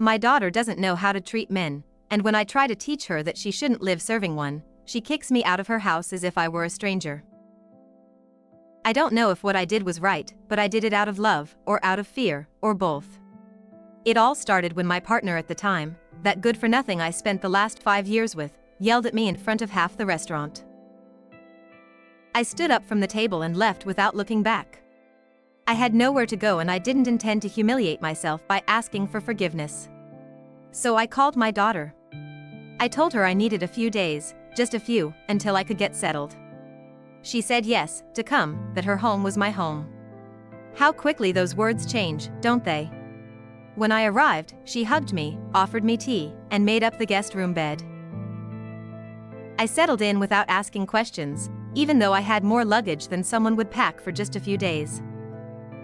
My daughter doesn't know how to treat men, and when I try to teach her that she shouldn't live serving one, she kicks me out of her house as if I were a stranger. I don't know if what I did was right, but I did it out of love, or out of fear, or both. It all started when my partner at the time, that good-for-nothing I spent the last 5 years with, yelled at me in front of half the restaurant. I stood up from the table and left without looking back. I had nowhere to go and I didn't intend to humiliate myself by asking for forgiveness. So I called my daughter. I told her I needed a few days, just a few, until I could get settled. She said yes, to come, that her home was my home. How quickly those words change, don't they? When I arrived, she hugged me, offered me tea, and made up the guest room bed. I settled in without asking questions, even though I had more luggage than someone would pack for just a few days.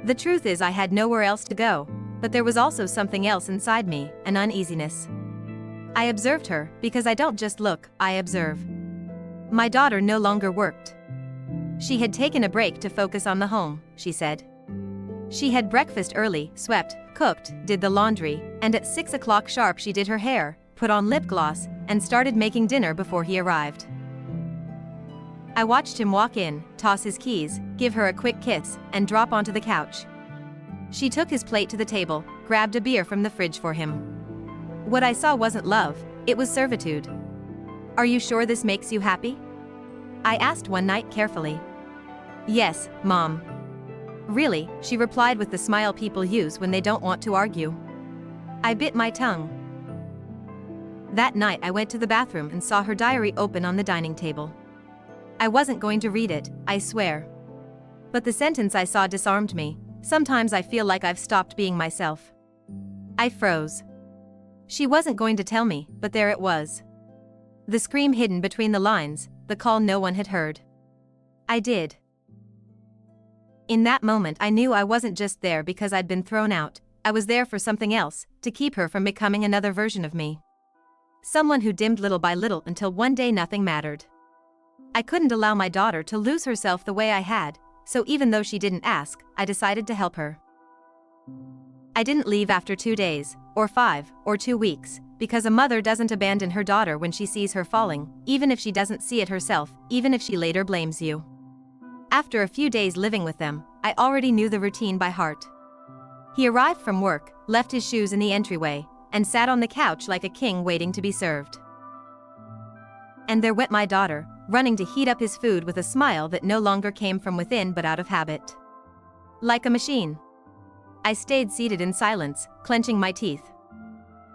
The truth is I had nowhere else to go, but there was also something else inside me, an uneasiness. I observed her, because I don't just look, I observe. My daughter no longer worked. She had taken a break to focus on the home, she said. She had breakfast early, swept, cooked, did the laundry, and at 6 o'clock sharp she did her hair, put on lip gloss, and started making dinner before he arrived. I watched him walk in, toss his keys, give her a quick kiss, and drop onto the couch. She took his plate to the table, grabbed a beer from the fridge for him. What I saw wasn't love, it was servitude. Are you sure this makes you happy? I asked one night carefully. Yes, Mom. Really, she replied with the smile people use when they don't want to argue. I bit my tongue. That night I went to the bathroom and saw her diary open on the dining table. I wasn't going to read it, I swear. But the sentence I saw disarmed me. Sometimes I feel like I've stopped being myself. I froze. She wasn't going to tell me, but there it was. The scream hidden between the lines, the call no one had heard. I did. In that moment I knew I wasn't just there because I'd been thrown out, I was there for something else, to keep her from becoming another version of me. Someone who dimmed little by little until one day nothing mattered. I couldn't allow my daughter to lose herself the way I had, so even though she didn't ask, I decided to help her. I didn't leave after 2 days, or 5, or 2 weeks, because a mother doesn't abandon her daughter when she sees her falling, even if she doesn't see it herself, even if she later blames you. After a few days living with them, I already knew the routine by heart. He arrived from work, left his shoes in the entryway, and sat on the couch like a king waiting to be served. And there went my daughter, running to heat up his food with a smile that no longer came from within but out of habit. Like a machine. I stayed seated in silence, clenching my teeth.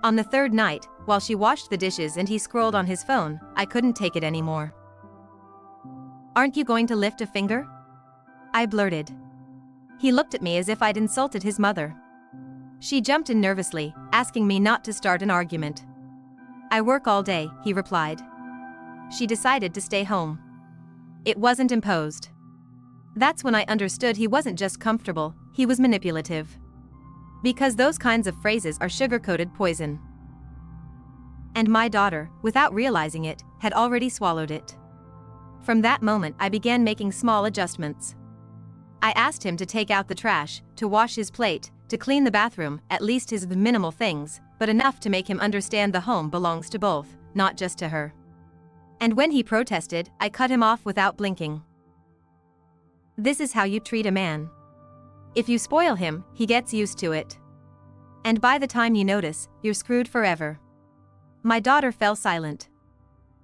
On the third night, while she washed the dishes and he scrolled on his phone, I couldn't take it anymore. Aren't you going to lift a finger? I blurted. He looked at me as if I'd insulted his mother. She jumped in nervously, asking me not to start an argument. I work all day, he replied. She decided to stay home. It wasn't imposed. That's when I understood he wasn't just comfortable, he was manipulative. Because those kinds of phrases are sugar-coated poison. And my daughter, without realizing it, had already swallowed it. From that moment I began making small adjustments. I asked him to take out the trash, to wash his plate, to clean the bathroom, at least his minimal things, but enough to make him understand the home belongs to both, not just to her. And when he protested, I cut him off without blinking. This is how you treat a man. If you spoil him, he gets used to it. And by the time you notice, you're screwed forever. My daughter fell silent.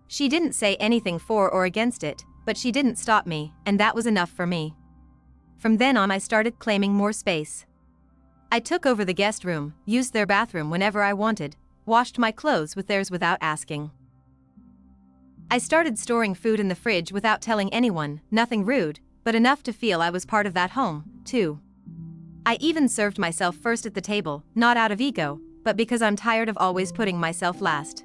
She didn't say anything for or against it, but she didn't stop me, and that was enough for me. From then on I started claiming more space. I took over the guest room, used their bathroom whenever I wanted, washed my clothes with theirs without asking. I started storing food in the fridge without telling anyone, nothing rude, but enough to feel I was part of that home, too. I even served myself first at the table, not out of ego, but because I'm tired of always putting myself last.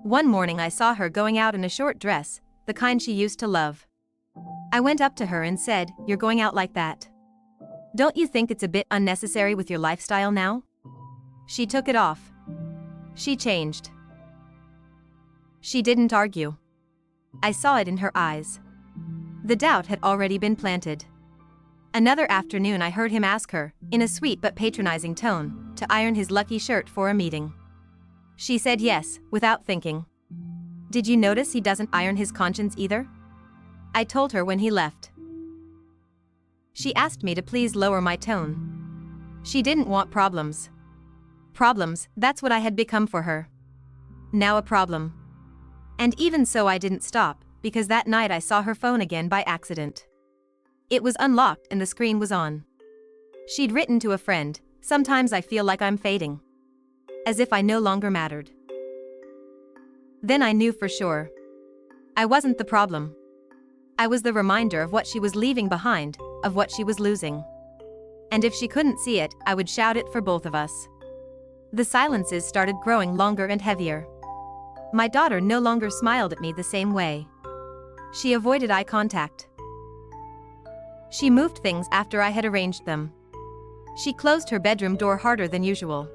One morning I saw her going out in a short dress, the kind she used to love. I went up to her and said, "You're going out like that? Don't you think it's a bit unnecessary with your lifestyle now?" She took it off. She changed. She didn't argue. I saw it in her eyes. The doubt had already been planted. Another afternoon I heard him ask her, in a sweet but patronizing tone, to iron his lucky shirt for a meeting. She said yes, without thinking. Did you notice he doesn't iron his conscience either? I told her when he left. She asked me to please lower my tone. She didn't want problems. Problems, that's what I had become for her. Now a problem. And even so I didn't stop, because that night I saw her phone again by accident. It was unlocked and the screen was on. She'd written to a friend, "Sometimes I feel like I'm fading." As if I no longer mattered. Then I knew for sure. I wasn't the problem. I was the reminder of what she was leaving behind, of what she was losing. And if she couldn't see it, I would shout it for both of us. The silences started growing longer and heavier. My daughter no longer smiled at me the same way. She avoided eye contact. She moved things after I had arranged them. She closed her bedroom door harder than usual.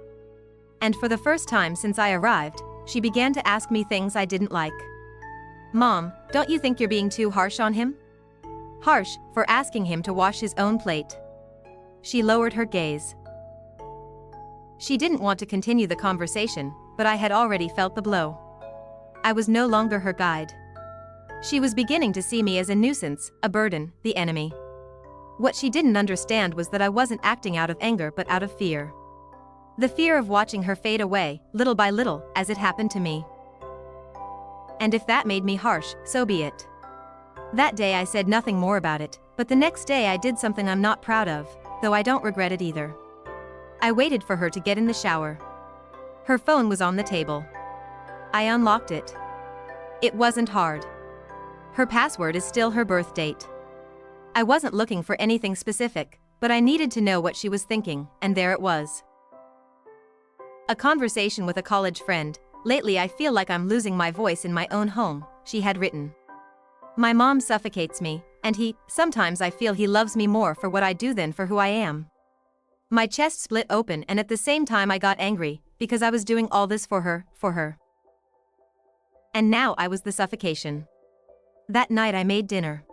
And for the first time since I arrived, she began to ask me things I didn't like. "Mom, don't you think you're being too harsh on him?" Harsh, for asking him to wash his own plate. She lowered her gaze. She didn't want to continue the conversation, but I had already felt the blow. I was no longer her guide. She was beginning to see me as a nuisance, a burden, the enemy. What she didn't understand was that I wasn't acting out of anger but out of fear. The fear of watching her fade away, little by little, as it happened to me. And if that made me harsh, so be it. That day I said nothing more about it, but the next day I did something I'm not proud of, though I don't regret it either. I waited for her to get in the shower. Her phone was on the table. I unlocked it. It wasn't hard. Her password is still her birth date. I wasn't looking for anything specific, but I needed to know what she was thinking, and there it was. A conversation with a college friend. "Lately I feel like I'm losing my voice in my own home," she had written. "My mom suffocates me, and sometimes I feel he loves me more for what I do than for who I am." My chest split open and at the same time I got angry, because I was doing all this for her. And now I was the suffocation. That night I made dinner.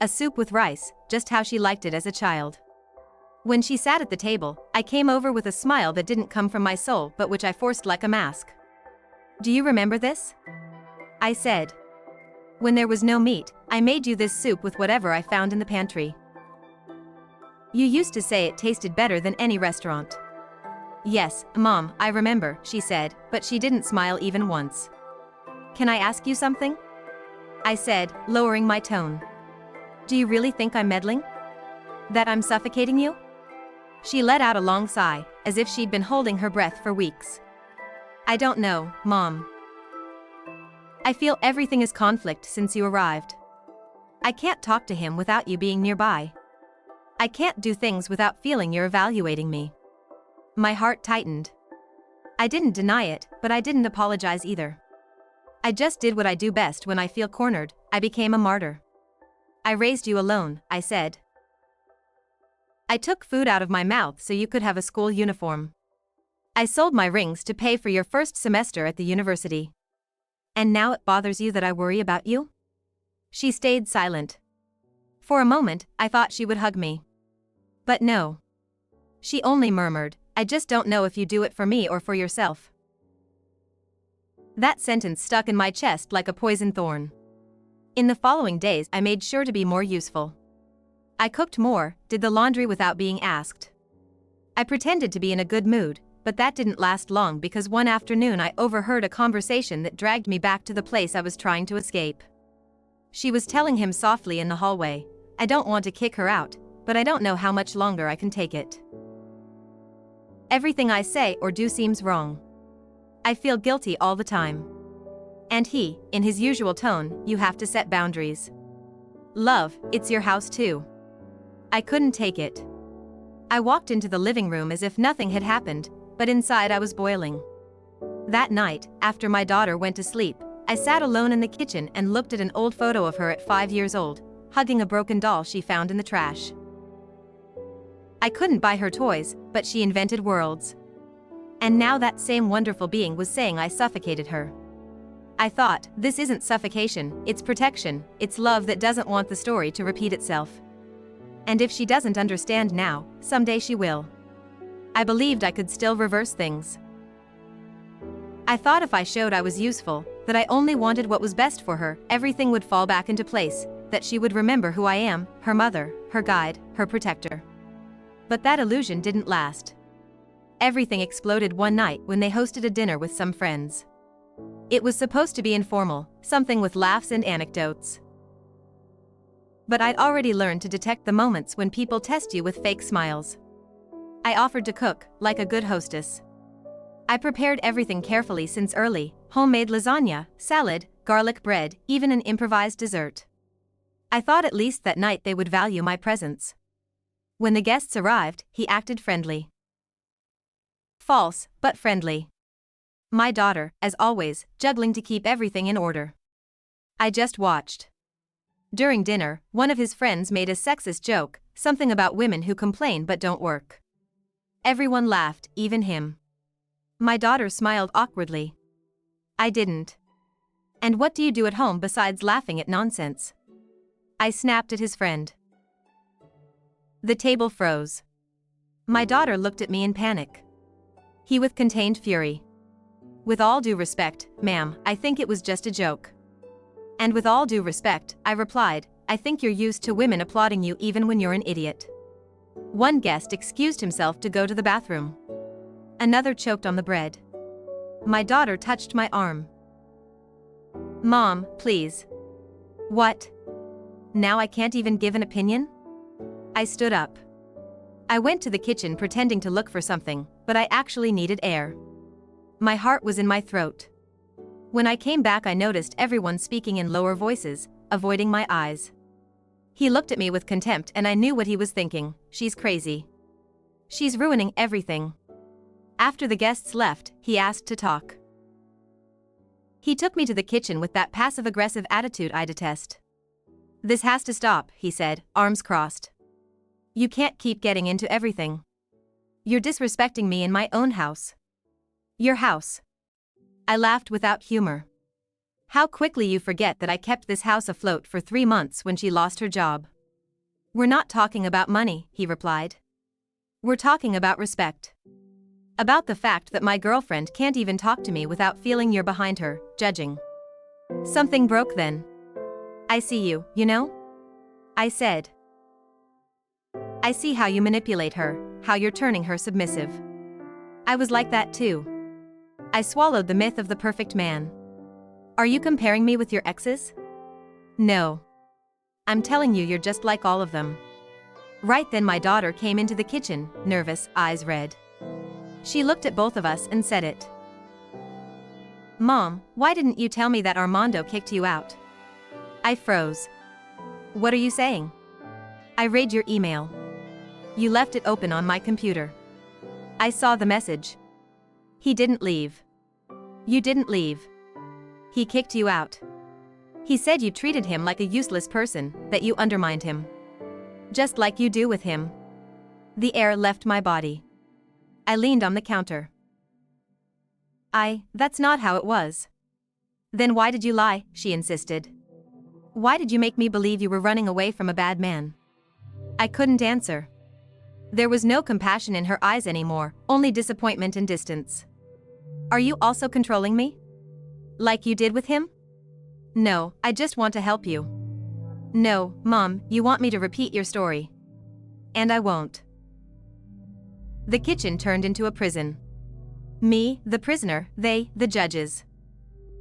A soup with rice, just how she liked it as a child. When she sat at the table, I came over with a smile that didn't come from my soul but which I forced like a mask. "Do you remember this?" I said. "When there was no meat, I made you this soup with whatever I found in the pantry. You used to say it tasted better than any restaurant." "Yes, Mom, I remember," she said, but she didn't smile even once. "Can I ask you something?" I said, lowering my tone. "Do you really think I'm meddling? That I'm suffocating you?" She let out a long sigh, as if she'd been holding her breath for weeks. "I don't know, Mom. I feel everything is conflict since you arrived. I can't talk to him without you being nearby. I can't do things without feeling you're evaluating me." My heart tightened. I didn't deny it, but I didn't apologize either. I just did what I do best when I feel cornered. I became a martyr. "I raised you alone," I said. "I took food out of my mouth so you could have a school uniform. I sold my rings to pay for your first semester at the university. And now it bothers you that I worry about you?" She stayed silent. For a moment, I thought she would hug me. But no. She only murmured, "I just don't know if you do it for me or for yourself." That sentence stuck in my chest like a poison thorn. In the following days I made sure to be more useful. I cooked more, did the laundry without being asked. I pretended to be in a good mood, but that didn't last long because one afternoon I overheard a conversation that dragged me back to the place I was trying to escape. She was telling him softly in the hallway, "I don't want to kick her out, but I don't know how much longer I can take it. Everything I say or do seems wrong. I feel guilty all the time." And he, in his usual tone, "You have to set boundaries. Love, it's your house too." I couldn't take it. I walked into the living room as if nothing had happened, but inside I was boiling. That night, after my daughter went to sleep, I sat alone in the kitchen and looked at an old photo of her at 5 years old, hugging a broken doll she found in the trash. I couldn't buy her toys, but she invented worlds. And now that same wonderful being was saying I suffocated her. I thought, this isn't suffocation, it's protection, it's love that doesn't want the story to repeat itself. And if she doesn't understand now, someday she will. I believed I could still reverse things. I thought if I showed I was useful, that I only wanted what was best for her, everything would fall back into place, that she would remember who I am, her mother, her guide, her protector. But that illusion didn't last. Everything exploded one night when they hosted a dinner with some friends. It was supposed to be informal, something with laughs and anecdotes. But I'd already learned to detect the moments when people test you with fake smiles. I offered to cook, like a good hostess. I prepared everything carefully since early, homemade lasagna, salad, garlic bread, even an improvised dessert. I thought at least that night they would value my presence. When the guests arrived, he acted friendly. False, but friendly. My daughter, as always, juggling to keep everything in order. I just watched. During dinner, one of his friends made a sexist joke, something about women who complain but don't work. Everyone laughed, even him. My daughter smiled awkwardly. I didn't. And what do you do at home besides laughing at nonsense? I snapped at his friend. The table froze. My daughter looked at me in panic. He with contained fury. With all due respect, ma'am, I think it was just a joke. And with all due respect, I replied, I think you're used to women applauding you even when you're an idiot. One guest excused himself to go to the bathroom. Another choked on the bread. My daughter touched my arm. Mom, please. What? Now I can't even give an opinion? I stood up. I went to the kitchen pretending to look for something, but I actually needed air. My heart was in my throat. When I came back, I noticed everyone speaking in lower voices, avoiding my eyes. He looked at me with contempt and I knew what he was thinking. She's crazy. She's ruining everything. After the guests left, he asked to talk. He took me to the kitchen with that passive-aggressive attitude I detest. This has to stop, he said, arms crossed. You can't keep getting into everything. You're disrespecting me in my own house. Your house. I laughed without humor. How quickly you forget that I kept this house afloat for 3 months when she lost her job. We're not talking about money, he replied. We're talking about respect. About the fact that my girlfriend can't even talk to me without feeling you're behind her, judging. Something broke then. I see you, you know? I said. I see how you manipulate her, how you're turning her submissive. I was like that too. I swallowed the myth of the perfect man. Are you comparing me with your exes? No. I'm telling you you're just like all of them. Right then my daughter came into the kitchen, nervous, eyes red. She looked at both of us and said it. Mom, why didn't you tell me that Armando kicked you out? I froze. What are you saying? I read your email. You left it open on my computer. I saw the message. He didn't leave. You didn't leave. He kicked you out. He said you treated him like a useless person, that you undermined him. Just like you do with him. The air left my body. I leaned on the counter. That's not how it was. Then why did you lie? She insisted. Why did you make me believe you were running away from a bad man? I couldn't answer. There was no compassion in her eyes anymore, only disappointment and distance. Are you also controlling me? Like you did with him? No, I just want to help you. No, Mom, you want me to repeat your story. And I won't. The kitchen turned into a prison. Me, the prisoner, they, the judges.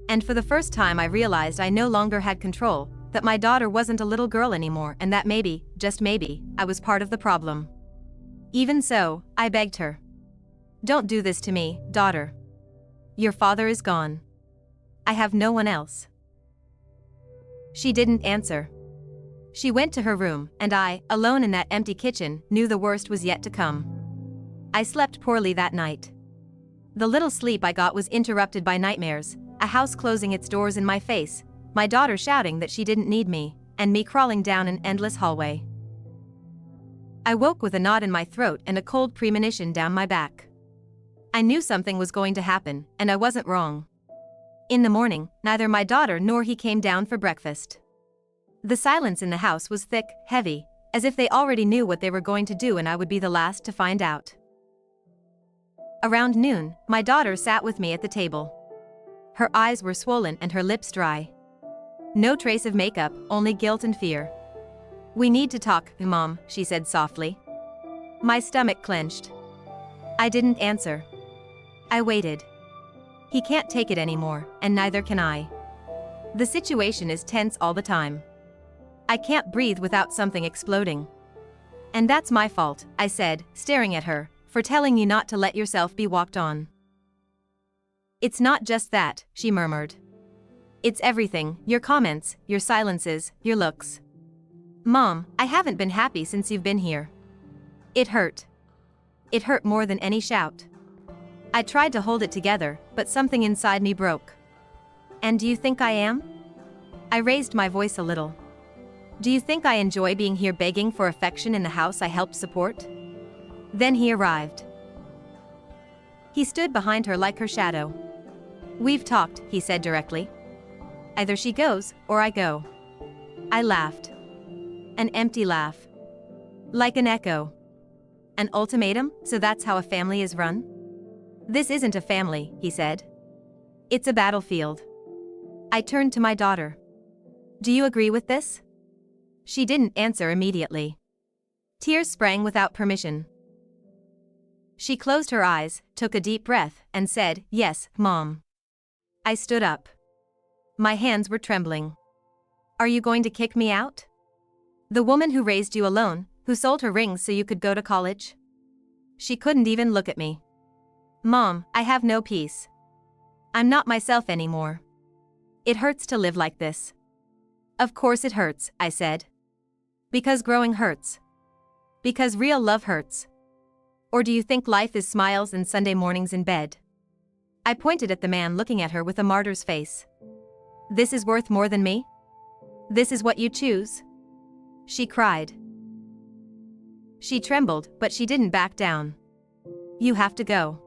And for the first time I realized I no longer had control, that my daughter wasn't a little girl anymore and that maybe, just maybe, I was part of the problem. Even so, I begged her. Don't do this to me, daughter. Your father is gone. I have no one else. She didn't answer. She went to her room, and I, alone in that empty kitchen, knew the worst was yet to come. I slept poorly that night. The little sleep I got was interrupted by nightmares, a house closing its doors in my face, my daughter shouting that she didn't need me, and me crawling down an endless hallway. I woke with a knot in my throat and a cold premonition down my back. I knew something was going to happen, and I wasn't wrong. In the morning, neither my daughter nor he came down for breakfast. The silence in the house was thick, heavy, as if they already knew what they were going to do and I would be the last to find out. Around noon, my daughter sat with me at the table. Her eyes were swollen and her lips dry. No trace of makeup, only guilt and fear. "We need to talk, Mom," she said softly. My stomach clenched. I didn't answer. I waited. He can't take it anymore, and neither can I. The situation is tense all the time. I can't breathe without something exploding. "And that's my fault," I said, staring at her, "for telling you not to let yourself be walked on." "It's not just that," she murmured. "It's everything, your comments, your silences, your looks. Mom, I haven't been happy since you've been here." It hurt. It hurt more than any shout. I tried to hold it together, but something inside me broke. "And do you think I am?" I raised my voice a little. "Do you think I enjoy being here begging for affection in the house I helped support?" Then he arrived. He stood behind her like her shadow. "We've talked," he said directly. "Either she goes, or I go." I laughed. An empty laugh. Like an echo. "An ultimatum, so that's how a family is run?" "This isn't a family," he said. "It's a battlefield." I turned to my daughter. "Do you agree with this?" She didn't answer immediately. Tears sprang without permission. She closed her eyes, took a deep breath, and said, "Yes, Mom." I stood up. My hands were trembling. "Are you going to kick me out? The woman who raised you alone, who sold her rings so you could go to college?" She couldn't even look at me. "Mom, I have no peace. I'm not myself anymore. It hurts to live like this." "Of course it hurts," I said. "Because growing hurts. Because real love hurts. Or do you think life is smiles and Sunday mornings in bed?" I pointed at the man looking at her with a martyr's face. "This is worth more than me? This is what you choose?" She cried. She trembled, but she didn't back down. "You have to go."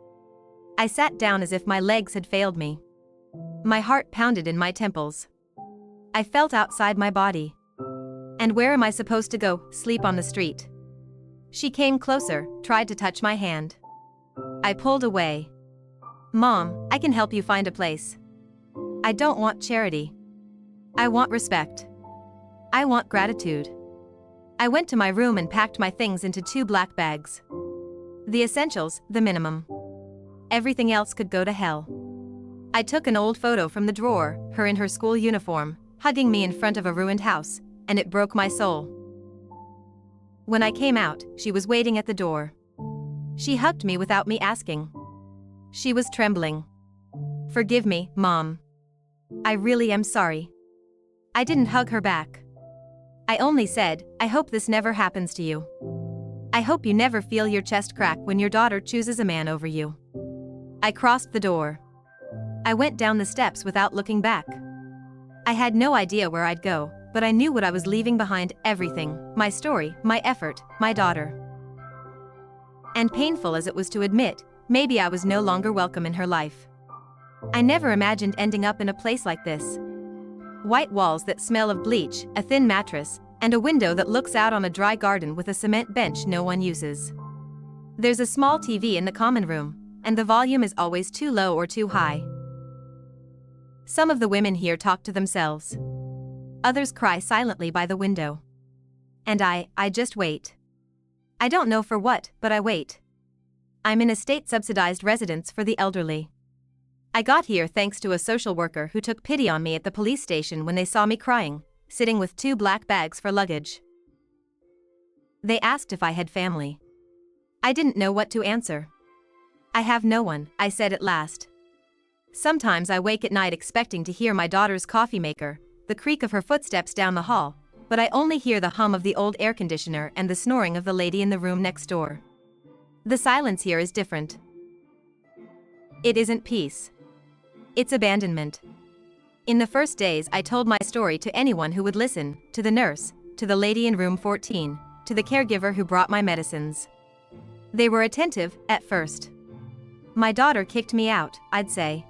I sat down as if my legs had failed me. My heart pounded in my temples. I felt outside my body. "And where am I supposed to go, sleep on the street?" She came closer, tried to touch my hand. I pulled away. "Mom, I can help you find a place. I don't want charity. I want respect. I want gratitude." I went to my room and packed my things into 2 black bags. The essentials, the minimum. Everything else could go to hell. I took an old photo from the drawer, her in her school uniform, hugging me in front of a ruined house, and it broke my soul. When I came out, she was waiting at the door. She hugged me without me asking. She was trembling. "Forgive me, Mom. I really am sorry." I didn't hug her back. I only said, "I hope this never happens to you. I hope you never feel your chest crack when your daughter chooses a man over you." I crossed the door. I went down the steps without looking back. I had no idea where I'd go, but I knew what I was leaving behind: everything, my story, my effort, my daughter. And painful as it was to admit, maybe I was no longer welcome in her life. I never imagined ending up in a place like this. White walls that smell of bleach, a thin mattress, and a window that looks out on a dry garden with a cement bench no one uses. There's a small TV in the common room, and the volume is always too low or too high. Some of the women here talk to themselves. Others cry silently by the window. And I just wait. I don't know for what, but I wait. I'm in a state-subsidized residence for the elderly. I got here thanks to a social worker who took pity on me at the police station when they saw me crying, sitting with 2 black bags for luggage. They asked if I had family. I didn't know what to answer. "I have no one," I said at last. Sometimes I wake at night expecting to hear my daughter's coffee maker, the creak of her footsteps down the hall, but I only hear the hum of the old air conditioner and the snoring of the lady in the room next door. The silence here is different. It isn't peace. It's abandonment. In the first days I told my story to anyone who would listen, to the nurse, to the lady in room 14, to the caregiver who brought my medicines. They were attentive, at first. My daughter kicked me out, I'd say.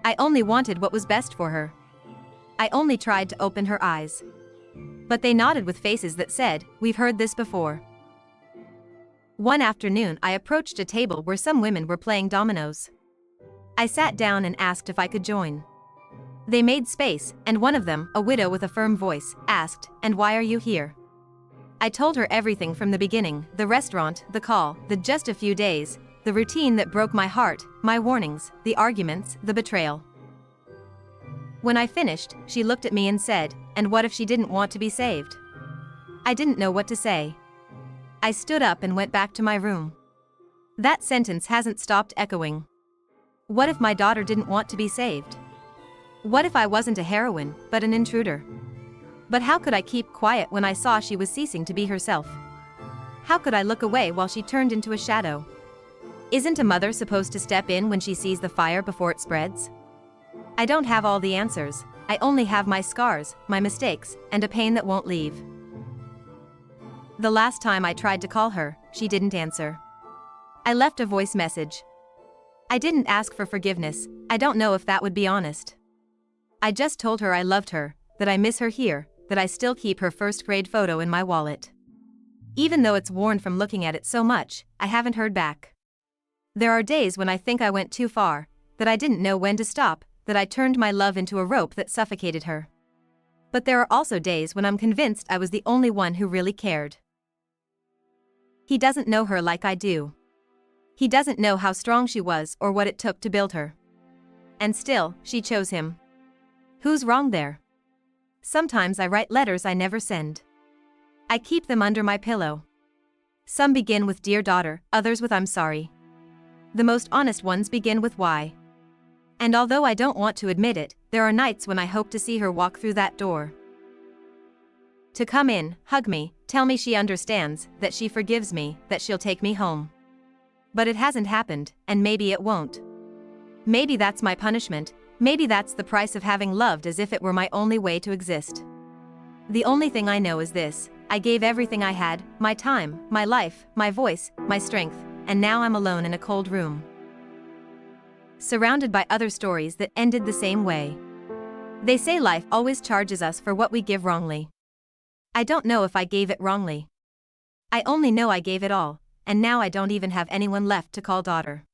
I only wanted what was best for her. I only tried to open her eyes. But they nodded with faces that said, "We've heard this before." One afternoon I approached a table where some women were playing dominoes. I sat down and asked if I could join. They made space, and one of them, a widow with a firm voice, asked, "And why are you here?" I told her everything from the beginning, the restaurant, the call, the just a few days, the routine that broke my heart, my warnings, the arguments, the betrayal. When I finished, she looked at me and said, "And what if she didn't want to be saved?" I didn't know what to say. I stood up and went back to my room. That sentence hasn't stopped echoing. What if my daughter didn't want to be saved? What if I wasn't a heroine, but an intruder? But how could I keep quiet when I saw she was ceasing to be herself? How could I look away while she turned into a shadow? Isn't a mother supposed to step in when she sees the fire before it spreads? I don't have all the answers. I only have my scars, my mistakes, and a pain that won't leave. The last time I tried to call her, she didn't answer. I left a voice message. I didn't ask for forgiveness. I don't know if that would be honest. I just told her I loved her, that I miss her here, that I still keep her first-grade photo in my wallet. Even though it's worn from looking at it so much, I haven't heard back. There are days when I think I went too far, that I didn't know when to stop, that I turned my love into a rope that suffocated her. But there are also days when I'm convinced I was the only one who really cared. He doesn't know her like I do. He doesn't know how strong she was or what it took to build her. And still, she chose him. Who's wrong there? Sometimes I write letters I never send. I keep them under my pillow. Some begin with "Dear daughter," others with "I'm sorry." The most honest ones begin with "Why?" And although I don't want to admit it, there are nights when I hope to see her walk through that door. To come in, hug me, tell me she understands, that she forgives me, that she'll take me home. But it hasn't happened, and maybe it won't. Maybe that's my punishment, maybe that's the price of having loved as if it were my only way to exist. The only thing I know is this: I gave everything I had, my time, my life, my voice, my strength, and now I'm alone in a cold room. Surrounded by other stories that ended the same way. They say life always charges us for what we give wrongly. I don't know if I gave it wrongly. I only know I gave it all, and now I don't even have anyone left to call daughter.